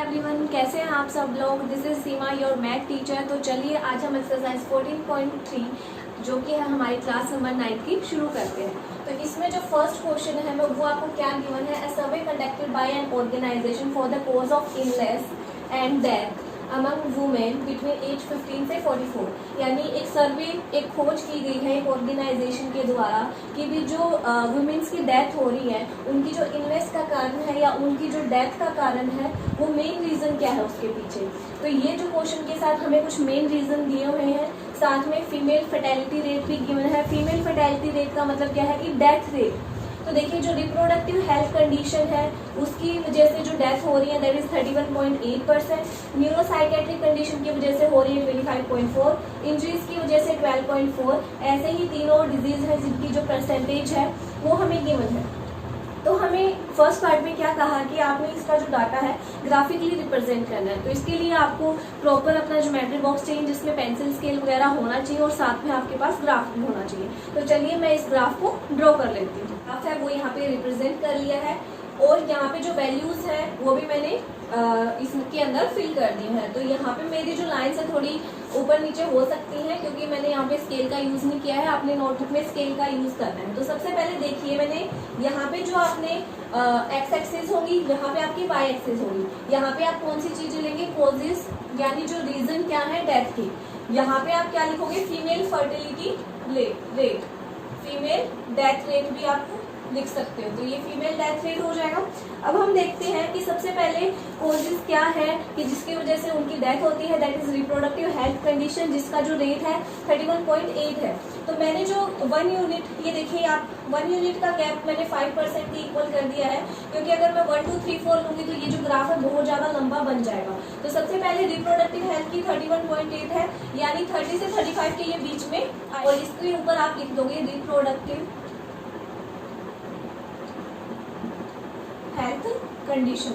Everyone, कैसे हैं आप सब लोग। This is Seema your math teacher. तो चलिए आज हम एक्सरसाइज 14.3 जो कि है हमारी क्लास नंबर 9 की शुरू करते हैं। तो इसमें जो फर्स्ट क्वेश्चन है वो आपको क्या गिवन है। A survey conducted by an organization for the cause of illness and death among women between age 15 से 44। यानी एक सर्वे, एक खोज की गई है एक ऑर्गेनाइजेशन के द्वारा कि भी जो वुमेन्स की डेथ हो रही है उनकी जो इलनेस का कारण है या उनकी जो डेथ का कारण है वो मेन रीजन क्या है उसके पीछे। तो ये जो क्वेश्चन के साथ हमें कुछ मेन रीजन दिए हुए हैं, साथ में फीमेल फर्टिलिटी रेट भी गिवन है। फीमेल फर्टिलिटी रेट का मतलब क्या है कि डेथ रेट। तो देखिए जो रिप्रोडक्टिव हेल्थ कंडीशन है उसकी वजह से जो डेथ हो रही है दैट इज 31.8%। न्यूरोसाइकेट्रिक कंडीशन की वजह से हो रही है 25.4, इंजरीज की वजह से 12.4। ऐसे ही तीनों डिजीज है जिनकी जो परसेंटेज है वो हमें गिवन है। तो हमें फर्स्ट पार्ट में क्या कहा कि आपने इसका जो डाटा है ग्राफिकली रिप्रेजेंट करना है। तो इसके लिए आपको प्रॉपर अपना ज्योमेट्री बॉक्स चाहिए जिसमें पेंसिल स्केल वगैरह होना चाहिए और साथ में आपके पास ग्राफ भी होना चाहिए। तो चलिए मैं इस ग्राफ को ड्रॉ कर लेती हूँ। ग्राफ है वो यहाँ पे रिप्रेजेंट कर लिया है और यहाँ पे जो वैल्यूज है वो भी मैंने इसके अंदर फिल कर दी है। तो यहाँ पे मेरी जो लाइन्स है थोड़ी ऊपर नीचे हो सकती हैं क्योंकि मैंने यहाँ पे स्केल का यूज नहीं किया है। आपने नोटबुक में स्केल का यूज करना है। तो सबसे पहले देखिए मैंने यहाँ पे जो आपने एक्स एक्सिस होगी, यहाँ पे आपकी वाई एक्सिस होगी। यहाँ पे आप कौन सी चीजें लेंगे, कॉजेस यानी जो रीजन क्या है डेथ की। यहाँ पे आप क्या लिखोगे, female fertility rate, female death rate भी आप लिख सकते हो। तो ये फीमेल डेथ रेट हो जाएगा। अब हम देखते हैं कि सबसे पहले कॉजेज क्या है कि जिसकी वजह से उनकी डेथ होती है, that is reproductive health condition जिसका जो रेट है 31.8 है। तो मैंने जो 1 यूनिट, ये देखिए आप 1 यूनिट का गैप मैंने 5% की इक्वल कर दिया है क्योंकि अगर मैं 1 2 3 4 लूंगी तो ये जो ग्राफ है बहुत ज्यादा लंबा बन जाएगा। तो सबसे पहले रिप्रोडक्टिव हेल्थ की 31.8 है यानी 30 से 35 के ये बीच में, और इसके ऊपर आप लिख दोगे रिप्रोडक्टिव हेल्थ कंडीशन,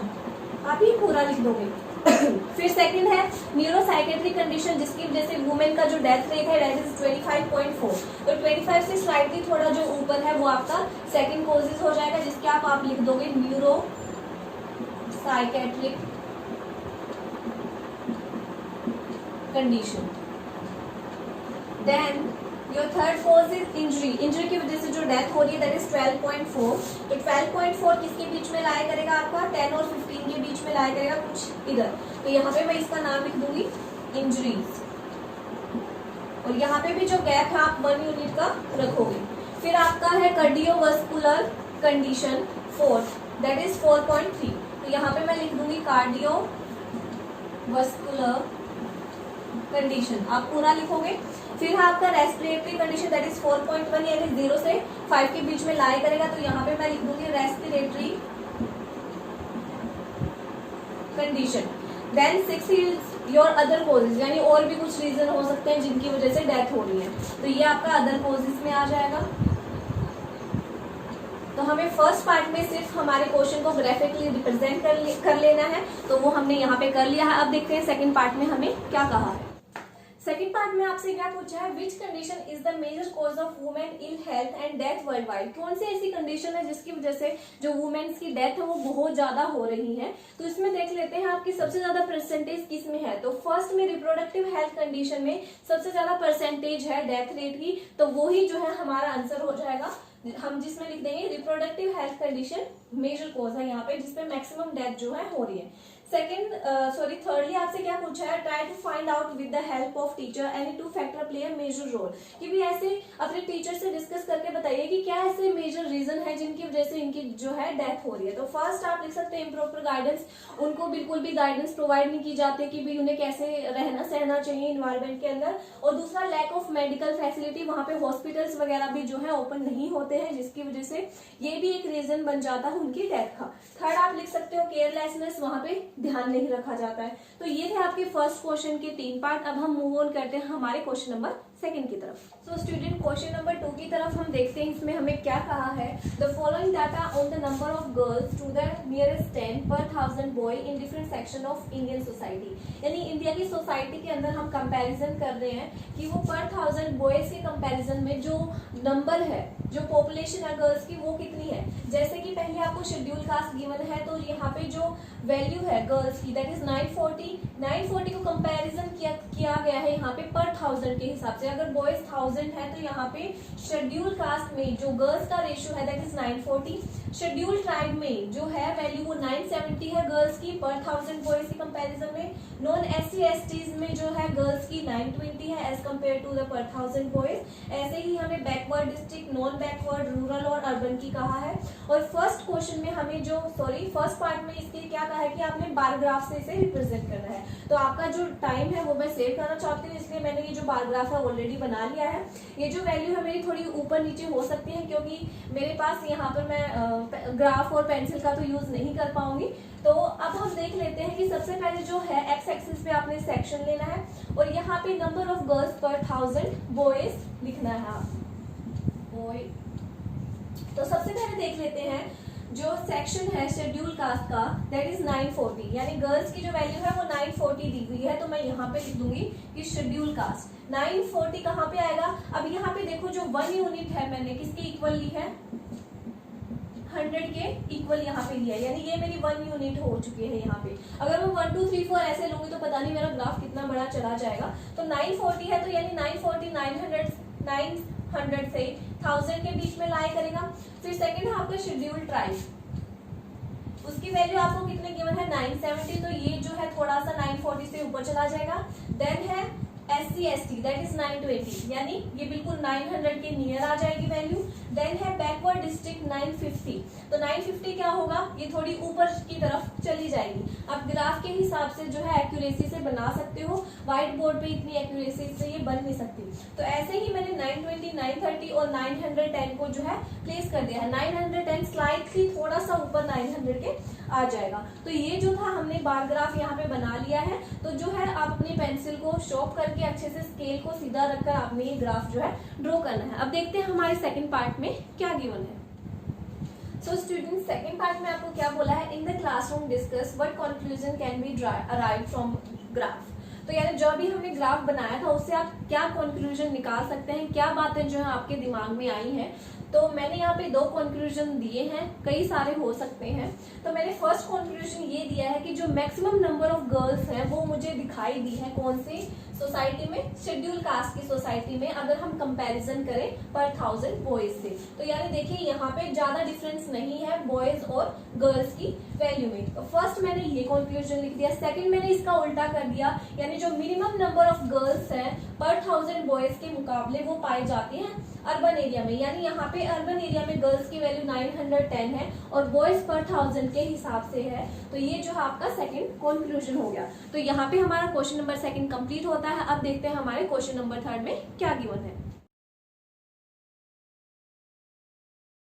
आप ही पूरा लिख दोगे। फिर सेकंड है न्यूरोसाइकेट्रिक कंडीशन जिसकी वजह से वुमेन का जो डेथ रेट है दैट इज 25.4। तो 25 से स्लाइटली थोड़ा जो ऊपर है वो आपका सेकंड कॉजेज हो जाएगा जिसके आप लिख दोगे neuropsychiatric condition. Then your third cause is injury. Injury की वजह से जो डेथ हो रही है दैट इज 12.4। तो 12.4 किसके बीच में लाया करेगा, आपका 10 और 15 के बीच में लाया करेगा कुछ इधर। तो यहाँ पे मैं इसका नाम लिख दूंगी इंजरीज, और यहाँ पे भी जो गैप है आप 1 यूनिट का रखोगे। फिर आपका है cardiovascular condition fourth, that is 4.3। तो यहाँ पे मैं लिख दूंगी कार्डियोवास्कुलर कंडीशन, आप पूरा लिखोगे। फिर है आपका रेस्पिरेटरी कंडीशन दैट इज 4.1 यानी 0 से 5 के बीच में लाया करेगा। तो यहाँ पे मैं लिख दूंगी respiratory condition. Then 6 is your other causes यानी और भी कुछ रीजन हो सकते हैं जिनकी वजह से डेथ हो रही है। तो ये आपका अदर कॉजेज में आ जाएगा। तो हमें फर्स्ट पार्ट में सिर्फ हमारे क्वेश्चन को ग्राफिकली रिप्रेजेंट कर लेना है, तो वो हमने यहाँ पे कर लिया है। अब देखते हैं सेकंड पार्ट में हमें क्या कहा है। सेकंड पार्ट में आपसे क्या पूछा है, which condition is the major cause of women ill health and death worldwide. कौन सी ऐसी कंडीशन है जिसकी वजह से जो वुमेन्स की डेथ है वो बहुत ज्यादा हो रही है। तो इसमें देख लेते हैं आपकी सबसे ज्यादा परसेंटेज किस में है। तो फर्स्ट में रिप्रोडक्टिव हेल्थ कंडीशन में सबसे ज्यादा परसेंटेज है डेथ रेट की, तो वो ही जो है हमारा आंसर हो जाएगा। हम जिसमें लिख देंगे reproductive health condition major cause है यहाँ पे जिसपे मैक्सिमम डेथ जो है हो रही है। थर्डली आपसे क्या पूछा है, try to find out with the help of teacher any 2 factor play a major role. कि भी ऐसे अपने टीचर से डिस्कस करके बताइए कि क्या ऐसे मेजर रीजन है जिनकी वजह से इनकी जो है डेथ हो रही है। तो फर्स्ट आप लिख सकते हैं इम्प्रॉपर गाइडेंस, उनको बिल्कुल भी गाइडेंस प्रोवाइड नहीं की जाती कि भी उन्हें कैसे रहना सहना चाहिए इन्वायरमेंट के अंदर। और दूसरा लैक ऑफ मेडिकल फैसिलिटी, वहां पे हॉस्पिटल्स वगैरह भी जो है ओपन नहीं होते हैं जिसकी वजह से ये भी एक रीजन बन जाता है उनकी डेथ का। थर्ड आप लिख सकते हो केयरलेसनेस, वहां पे ध्यान नहीं रखा जाता है। तो ये थे आपके फर्स्ट क्वेश्चन के 3 पार्ट। अब हम मूव ऑन करते हैं हमारे क्वेश्चन नंबर सेकंड की तरफ। सो स्टूडेंट क्वेश्चन नंबर 2 की तरफ हम देखते हैं, इसमें हमें क्या कहा है, the following data on the number of girls to the nearest 10 पर 1000 boy in different section of Indian society. यानी इंडिया की सोसाइटी के अंदर हम कंपैरिजन कर रहे हैं कि वो पर 1000 बॉयज के कंपैरिजन में जो नंबर है, जो पॉपुलेशन है गर्ल्स की, वो कितनी है। जैसे कि पहले आपको शेड्यूल कास्ट गिवन है, तो यहाँ पे जो वैल्यू है गर्ल्स की दैट इज 940 को कंपैरिजन किया गया है यहाँ पे पर 1000 के हिसाब से। अगर बॉयज 1000 है तो यहाँ पे शेड्यूल कास्ट में जो गर्ल्स का रेशियो है दैट इज 940। शेड्यूल ट्राइब में जो है वैल्यू वो 970 है गर्ल्स की पर 1000 बॉयज की कंपैरिजन में। नॉन SC STs में जो है गर्ल्स की 920 है एज कम्पेयर टू द पर 1000 बॉयज। ऐसे ही हमें backward district, non backward, rural और अर्बन की कहा है। और फर्स्ट क्वेश्चन में हमें जो फर्स्ट पार्ट में इसके क्या कहा है कि आपने बार ग्राफ से इसे रिप्रेजेंट करना है। तो आपका जो टाइम है वो मैं सेव करना चाहती हूँ, इसलिए मैंने ये जो बार ग्राफ है ऑलरेडी बना लिया है। ये जो वैल्यू है मेरी थोड़ी ऊपर नीचे हो सकती है क्योंकि मेरे पास यहाँ पर मैं ग्राफ और पेंसिल का तो यूज नहीं कर पाऊंगी। तो अब हम देख लेते हैं कि सबसे पहले जो है एक्स एक्सिस पे आपने सेक्शन लेना है और यहाँ पे नंबर ऑफ गर्ल्स पर 1000 बॉयज लिखना है बॉय। तो सबसे पहले देख लेते हैं जो सेक्शन है शेड्यूल कास्ट का दैट इज 940, यानी गर्ल्स की जो वैल्यू है वो 940 दी हुई है। तो मैं यहाँ पे लिख दूंगी कि शेड्यूल कास्ट 940 कहाँ पे आएगा। अब यहाँ पे देखो जो 1 यूनिट है मैंने किसके इक्वल ली है, 100 के इक्वल यहाँ पे लिया है, यानी ये मेरी 1 यूनिट हो चुकी है यहाँ पे। अगर मैं 1 2 3 4 ऐसे लूंगी तो पता नहीं मेरा ग्राफ कितना बड़ा चला जाएगा। तो 940 है तो यानी 940 900 से 1000 के बीच में लाई करेगा। फिर सेकंड है आपका शेड्यूल ट्राइब, उसकी वैल्यू आपको कितने गिवन है 970, तो ये जो है थोड़ा सा 940 से ऊपर चला जाएगा। देन है SC ST दैट इज 920, यानी ये बिल्कुल 900 के नियर आ जाएगी वैल्यू। देन है बैकवर्ड डिस्ट्रिक्ट 950, तो 950 क्या होगा, ये थोड़ी ऊपर की तरफ चली जाएगी। आप ग्राफ के हिसाब से जो है एक्यूरेसी से बना सकते हो, व्हाइट बोर्ड पे इतनी एक्यूरेसी से ये बन नहीं सकती। तो ऐसे ही मैंने 920, 930 और 910 को जो है प्लेस कर दिया है। 910 स्लाइटली थोड़ा सा ऊपर 900 के आ जाएगा। तो ये जो था हमने बार ग्राफ यहाँ पे बना लिया है। तो जो है आप अपनी पेंसिल को शॉर्प करके अच्छे से स्केल को सीधा रखकर आपने ये ग्राफ जो है ड्रॉ करना है। अब देखते हैं हमारे सेकंड पार्ट में क्या गिवन है। सो स्टूडेंट सेकंड पार्ट में आपको क्या बोला है, in the classroom discuss what conclusion can be arrive from graph. तो यानी जो भी हमने ग्राफ बनाया था उससे आप क्या कंक्लूजन निकाल सकते हैं, क्या बातें जो है आपके दिमाग में आई हैं। तो मैंने यहाँ पे 2 कंक्लूजन दिए हैं, कई सारे हो सकते हैं। तो मैंने फर्स्ट कंक्लूजन ये दिया है कि जो मैक्सिमम नंबर ऑफ गर्ल्स हैं वो मुझे दिखाई दी है कौन सी सोसाइटी में, शेड्यूल कास्ट की सोसाइटी में, अगर हम कंपैरिजन करें पर 1000 बॉयज से। तो यानी देखिए यहाँ पे ज्यादा डिफरेंस नहीं है बॉयज और गर्ल्स की वैल्यू में। तो फर्स्ट मैंने ये कंक्लूजन लिख दिया। सेकंड मैंने इसका उल्टा कर दिया, यानी जो मिनिमम नंबर ऑफ गर्ल्स हैं पर 1000 बॉयज के मुकाबले वो पाई जाती हैं अर्बन एरिया में। यानी यहाँ पे अर्बन एरिया में गर्ल्स की वैल्यू 910 है और बॉयज पर 1000 के हिसाब से है। तो ये जो है आपका सेकंड कंक्लूजन हो गया। तो यहाँ पे हमारा क्वेश्चन नंबर 2 कंप्लीट होता है। अब देखते हैं हमारे क्वेश्चन नंबर 3 में क्या गिवन है।